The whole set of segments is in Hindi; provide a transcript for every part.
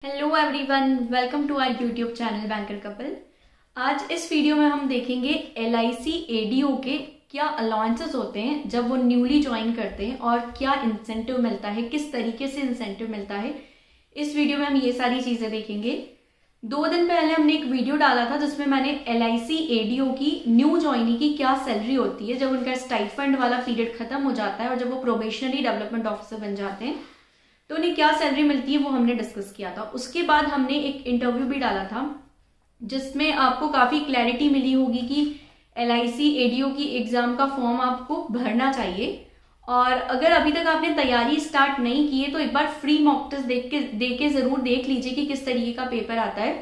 Hello everyone, welcome to our YouTube channel banker couple. आज इस वीडियो में हम देखेंगे LIC ADO के क्या अलाउंसेस होते हैं जब वो न्यूली ज्वाइन करते हैं और क्या इंसेंटिव मिलता है, किस तरीके से इंसेंटिव मिलता है। इस वीडियो में हम ये सारी चीज़ें देखेंगे। 2 दिन पहले हमने एक वीडियो डाला था जिसमें मैंने LIC ADO की न्यू ज्वाइनी की क्या सैलरी होती है जब उनका स्टाइफंड वाला पीरियड खत्म हो जाता है और जब वो प्रोबेशनरी डेवलपमेंट ऑफिसर बन जाते हैं तो उन्हें क्या सैलरी मिलती है वो हमने डिस्कस किया था। उसके बाद हमने एक इंटरव्यू भी डाला था जिसमें आपको काफ़ी क्लैरिटी मिली होगी कि LIC ADO की एग्ज़ाम का फॉर्म आपको भरना चाहिए। और अगर अभी तक आपने तैयारी स्टार्ट नहीं की है तो एक बार फ्री मॉक टेस्ट दे के ज़रूर देख लीजिए कि किस तरीके का पेपर आता है।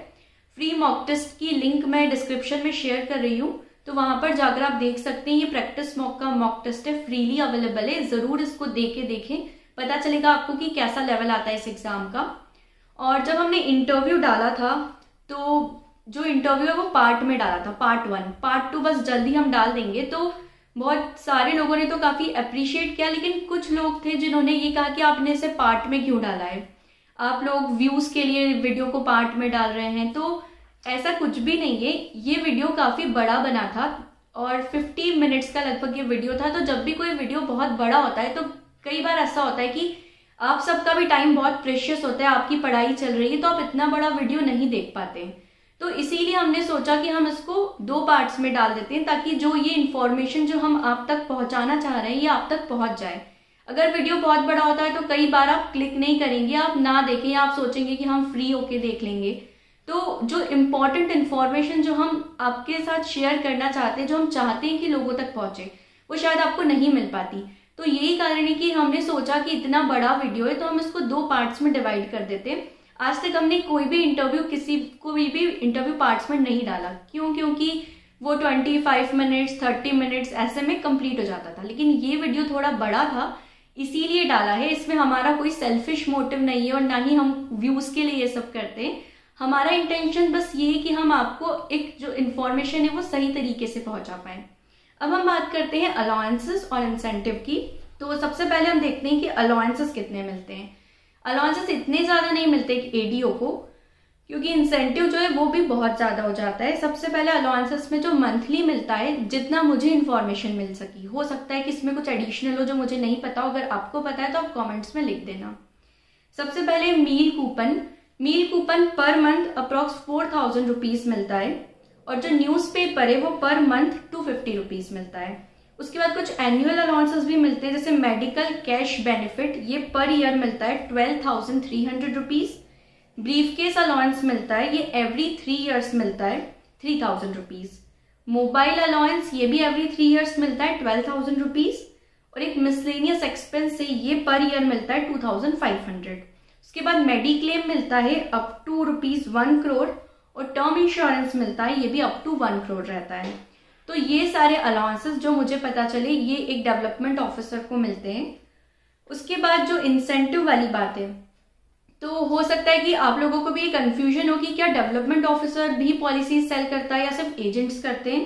फ्री मॉक टेस्ट की लिंक मैं डिस्क्रिप्शन में शेयर कर रही हूँ, तो वहाँ पर जाकर आप देख सकते हैं। ये प्रैक्टिस मॉक का मॉक टेस्ट है, फ्रीली अवेलेबल है, ज़रूर इसको दे के देखें, पता चलेगा आपको कि कैसा लेवल आता है इस एग्ज़ाम का। और जब हमने इंटरव्यू डाला था तो जो इंटरव्यू है वो पार्ट में डाला था, पार्ट 1। पार्ट 2 बस जल्दी हम डाल देंगे। तो बहुत सारे लोगों ने तो काफ़ी अप्रिशिएट किया, लेकिन कुछ लोग थे जिन्होंने ये कहा कि आपने इसे पार्ट में क्यों डाला है, आप लोग व्यूज़ के लिए वीडियो को पार्ट में डाल रहे हैं। तो ऐसा कुछ भी नहीं है, ये वीडियो काफ़ी बड़ा बना था और 50 मिनट्स का लगभग ये वीडियो था। तो जब भी कोई वीडियो बहुत बड़ा होता है तो कई बार ऐसा होता है कि आप सबका भी टाइम बहुत प्रेशियस होता है, आपकी पढ़ाई चल रही है तो आप इतना बड़ा वीडियो नहीं देख पाते। तो इसीलिए हमने सोचा कि हम इसको 2 पार्ट्स में डाल देते हैं ताकि जो ये इन्फॉर्मेशन जो हम आप तक पहुंचाना चाह रहे हैं ये आप तक पहुंच जाए। अगर वीडियो बहुत बड़ा होता है तो कई बार आप क्लिक नहीं करेंगे, आप ना देखें, आप सोचेंगे कि हम फ्री होके देख लेंगे। तो जो इम्पोर्टेंट इन्फॉर्मेशन जो हम आपके साथ शेयर करना चाहते हैं, जो हम चाहते हैं कि लोगों तक पहुंचे, वो शायद आपको नहीं मिल पाती। तो यही कारण है कि हमने सोचा कि इतना बड़ा वीडियो है तो हम इसको 2 पार्ट्स में डिवाइड कर देते हैं। आज तक हमने कोई भी इंटरव्यू पार्ट्स में नहीं डाला। क्योंकि वो 25 मिनट्स 30 मिनट्स ऐसे में कंप्लीट हो जाता था, लेकिन ये वीडियो थोड़ा बड़ा था इसीलिए डाला है। इसमें हमारा कोई सेल्फिश मोटिव नहीं है और ना ही हम व्यूज़ के लिए ये सब करते हैं। हमारा इंटेंशन बस ये है कि हम आपको एक जो इन्फॉर्मेशन है वो सही तरीके से पहुंचा पाएँ। अब हम बात करते हैं अलाउंसेस और इंसेंटिव की। तो सबसे पहले हम देखते हैं कि अलाउंसेस कितने मिलते हैं। अलाउंसेस इतने ज़्यादा नहीं मिलते ADO को, क्योंकि इंसेंटिव जो है वो भी बहुत ज़्यादा हो जाता है। सबसे पहले अलाउंसेस में जो मंथली मिलता है, जितना मुझे इन्फॉर्मेशन मिल सकी, हो सकता है कि इसमें कुछ एडिशनल हो जो मुझे नहीं पता हो। अगर आपको पता है तो आप कॉमेंट्स में लिख देना। सबसे पहले meal coupon per month approx 4000 rupees मिलता है और जो न्यूज़पेपर है वो पर मंथ 250 रुपीज़ मिलता है। उसके बाद कुछ एनुअल अलाउंसेस भी मिलते हैं, जैसे मेडिकल कैश बेनिफिट, ये पर ईयर मिलता है 12,300 रुपीज़। ब्रीफ केस अलाउंस मिलता है, ये एवरी 3 ईयर्स मिलता है 3,000 रुपीज़। मोबाइल अलाउंस ये भी एवरी 3 ईयर्स मिलता है 12,000 रुपीज़। और एक मिसलेनियस एक्सपेंस है, ये पर ईयर मिलता है 2,500। उसके बाद मेडिक्लेम मिलता है अप टू ₹1 करोड़ और टर्म इंश्योरेंस मिलता है, ये भी अप टू 1 करोड़ रहता है। तो ये सारे अलाउंसेस जो मुझे पता चले ये एक डेवलपमेंट ऑफिसर को मिलते हैं। उसके बाद जो इंसेंटिव वाली बात है, तो हो सकता है कि आप लोगों को भी ये कंफ्यूजन हो कि क्या डेवलपमेंट ऑफिसर भी पॉलिसी सेल करता है या सिर्फ एजेंट्स करते हैं।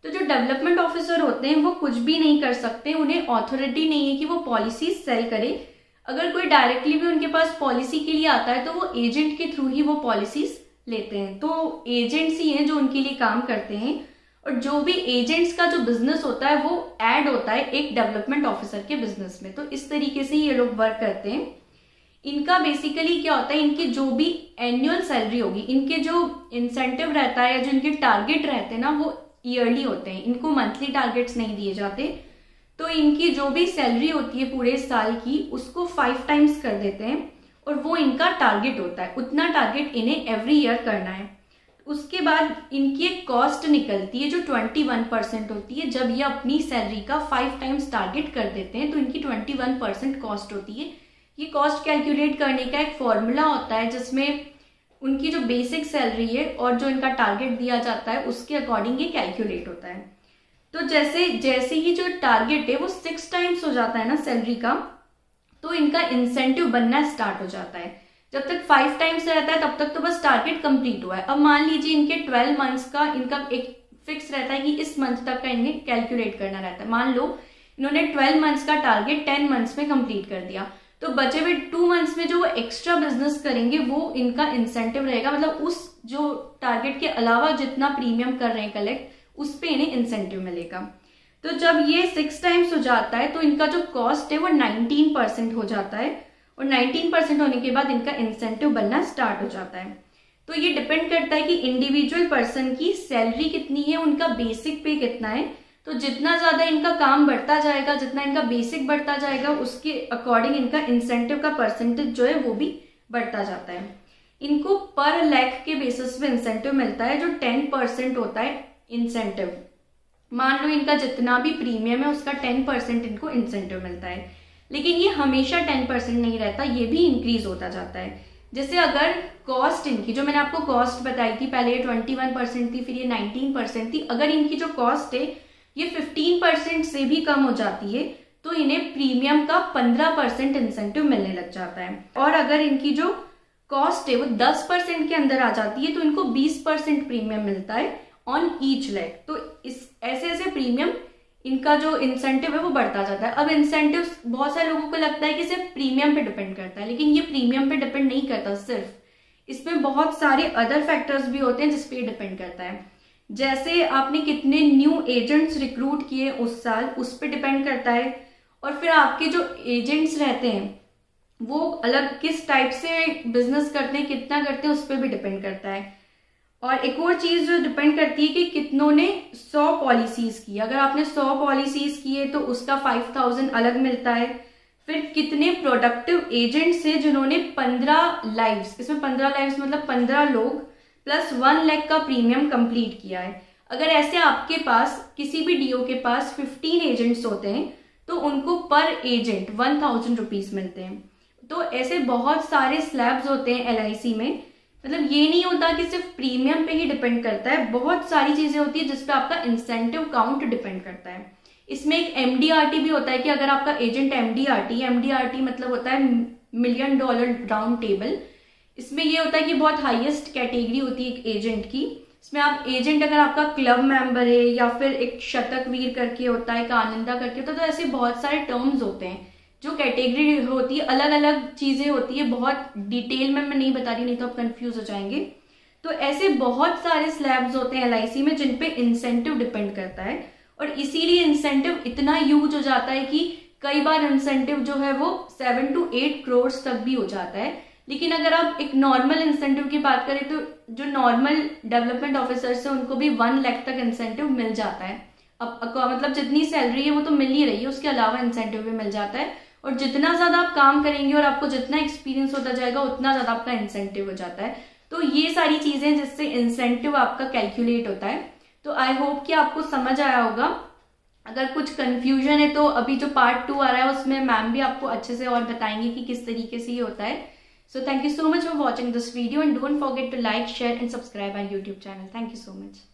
तो जो डेवलपमेंट ऑफिसर होते हैं वो कुछ भी नहीं कर सकते, उन्हें ऑथोरिटी नहीं है कि वो पॉलिसी सेल करे। अगर कोई डायरेक्टली भी उनके पास पॉलिसी के लिए आता है तो वो एजेंट के थ्रू ही वो पॉलिसीज लेते हैं। तो एजेंट्स ही हैं जो उनके लिए काम करते हैं और जो भी एजेंट्स का जो बिजनेस होता है वो ऐड होता है एक डेवलपमेंट ऑफिसर के बिजनेस में। तो इस तरीके से ये लोग वर्क करते हैं। इनका बेसिकली क्या होता है, इनकी जो भी एनुअल सैलरी होगी, इनके जो इंसेंटिव रहता है या जो इनके टारगेट रहते हैं ना वो ईयरली होते हैं, इनको मंथली टारगेट्स नहीं दिए जाते। तो इनकी जो भी सैलरी होती है पूरे साल की उसको 5 टाइम्स कर देते हैं और वो इनका टारगेट होता है, उतना टारगेट इन्हें एवरी ईयर करना है। उसके बाद इनकी एक कॉस्ट निकलती है जो 21% होती है। जब ये अपनी सैलरी का 5 टाइम्स टारगेट कर देते हैं तो इनकी 21% कॉस्ट होती है। ये कॉस्ट कैलकुलेट करने का एक फॉर्मूला होता है जिसमें उनकी जो बेसिक सैलरी है और जो इनका टारगेट दिया जाता है उसके अकॉर्डिंग ये कैलकुलेट होता है। तो जैसे ही जो टारगेट है वो 6 टाइम्स हो जाता है ना सैलरी का, तो इनका इंसेंटिव बनना स्टार्ट हो जाता है। जब तक 5 टाइम्स रहता है तब तक तो बस टारगेट कंप्लीट हुआ है। अब मान लीजिए इनके 12 मंथ्स का इनका एक फिक्स रहता है कि इस मंथ तक का इन्हें कैलकुलेट करना रहता है। मान लो इन्होंने 12 मंथ्स का टारगेट 10 मंथ्स में कंप्लीट कर दिया, तो बचे हुए 2 मंथ्स में जो वो एक्स्ट्रा बिजनेस करेंगे वो इनका इंसेंटिव रहेगा, मतलब उस जो टारगेट के अलावा जितना प्रीमियम कर रहे हैं कलेक्ट उस पे इन्हें इंसेंटिव मिलेगा। तो जब ये 6 टाइम्स हो जाता है तो इनका जो कॉस्ट है वो 19% हो जाता है, और 19% होने के बाद इनका इंसेंटिव बनना स्टार्ट हो जाता है। तो ये डिपेंड करता है कि इंडिविजुअल पर्सन की सैलरी कितनी है, उनका बेसिक पे कितना है। तो जितना ज्यादा इनका काम बढ़ता जाएगा, जितना इनका बेसिक बढ़ता जाएगा, उसके अकॉर्डिंग इनका इंसेंटिव का परसेंटेज जो है वो भी बढ़ता जाता है। इनको पर लाख के बेसिस पे इंसेंटिव मिलता है, जो 10% होता है इंसेंटिव। मान लो इनका जितना भी प्रीमियम है उसका 10% इनको इंसेंटिव मिलता है, लेकिन ये हमेशा 10% नहीं रहता, ये भी इंक्रीज होता जाता है। जैसे अगर कॉस्ट इनकी, जो मैंने आपको कॉस्ट बताई थी पहले, ये 21% थी, फिर ये 19% थी, अगर इनकी जो कॉस्ट है ये 15% से भी कम हो जाती है तो इन्हें प्रीमियम का 15% इंसेंटिव मिलने लग जाता है। और अगर इनकी जो कॉस्ट है वो 10% के अंदर आ जाती है तो इनको 20% प्रीमियम मिलता है ऑन ईच लेग। तो इस ऐसे ऐसे प्रीमियम इनका जो इंसेंटिव है वो बढ़ता जाता है। अब इंसेंटिव बहुत सारे लोगों को लगता है कि सिर्फ प्रीमियम पे डिपेंड करता है, लेकिन ये प्रीमियम पे डिपेंड नहीं करता, सिर्फ इसमें बहुत सारे अदर फैक्टर्स भी होते हैं जिसपे डिपेंड करता है। जैसे आपने कितने न्यू एजेंट्स रिक्रूट किए उस साल, उस पर डिपेंड करता है। और फिर आपके जो एजेंट्स रहते हैं वो अलग किस टाइप से बिजनेस करते हैं, कितना करते हैं, उस पर भी डिपेंड करता है। और एक और चीज जो डिपेंड करती है कि कितनों ने 100 पॉलिसीज की। अगर आपने 100 पॉलिसीज की है तो उसका 5000 अलग मिलता है। फिर कितने प्रोडक्टिव एजेंट्स हैं जिन्होंने 15 लाइव्स, इसमें 15 लाइव्स मतलब 15 लोग प्लस 1 लाख का प्रीमियम कंप्लीट किया है। अगर ऐसे आपके पास किसी भी डीओ के पास 15 एजेंट्स होते हैं तो उनको पर एजेंट 1000 रुपीज मिलते हैं। तो ऐसे बहुत सारे स्लैब्स होते हैं एलआईसी में, मतलब ये नहीं होता कि सिर्फ प्रीमियम पे ही डिपेंड करता है, बहुत सारी चीजें होती है जिसपे आपका इंसेंटिव काउंट डिपेंड करता है। इसमें एक एमडीआरटी भी होता है कि अगर आपका एजेंट एमडीआरटी मतलब होता है $1 मिलियन राउंड टेबल। इसमें ये होता है कि बहुत हाईएस्ट कैटेगरी होती है एक एजेंट की। इसमें आप एजेंट अगर आपका क्लब मेंबर है या फिर एक शतक वीर करके होता है, एक आनंदा करके होता है, तो ऐसे बहुत सारे टर्म्स होते हैं जो कैटेगरी होती है, अलग अलग चीजें होती है। बहुत डिटेल में मैं नहीं बता रही, नहीं तो आप कंफ्यूज हो जाएंगे। तो ऐसे बहुत सारे स्लैब्स होते हैं एलआईसी में जिन पे इंसेंटिव डिपेंड करता है, और इसीलिए इंसेंटिव इतना ह्यूज हो जाता है कि कई बार इंसेंटिव जो है वो 7 to 8 करोड़ तक भी हो जाता है। लेकिन अगर आप एक नॉर्मल इंसेंटिव की बात करें तो जो नॉर्मल डेवलपमेंट ऑफिसर्स है उनको भी 1 लाख तक इंसेंटिव मिल जाता है। अब मतलब जितनी सैलरी है वो तो मिल ही रही है, उसके अलावा इंसेंटिव भी मिल जाता है। और जितना ज्यादा आप काम करेंगे और आपको जितना एक्सपीरियंस होता जाएगा उतना ज्यादा आपका इंसेंटिव हो जाता है। तो ये सारी चीजें जिससे इंसेंटिव आपका कैलकुलेट होता है। तो आई होप कि आपको समझ आया होगा। अगर कुछ कंफ्यूजन है तो अभी जो पार्ट 2 आ रहा है उसमें मैम भी आपको अच्छे से और बताएंगे कि किस तरीके से ये होता है। So thank you so much for watching this video and don't forget to like, share and subscribe our YouTube channel. Thank you so much.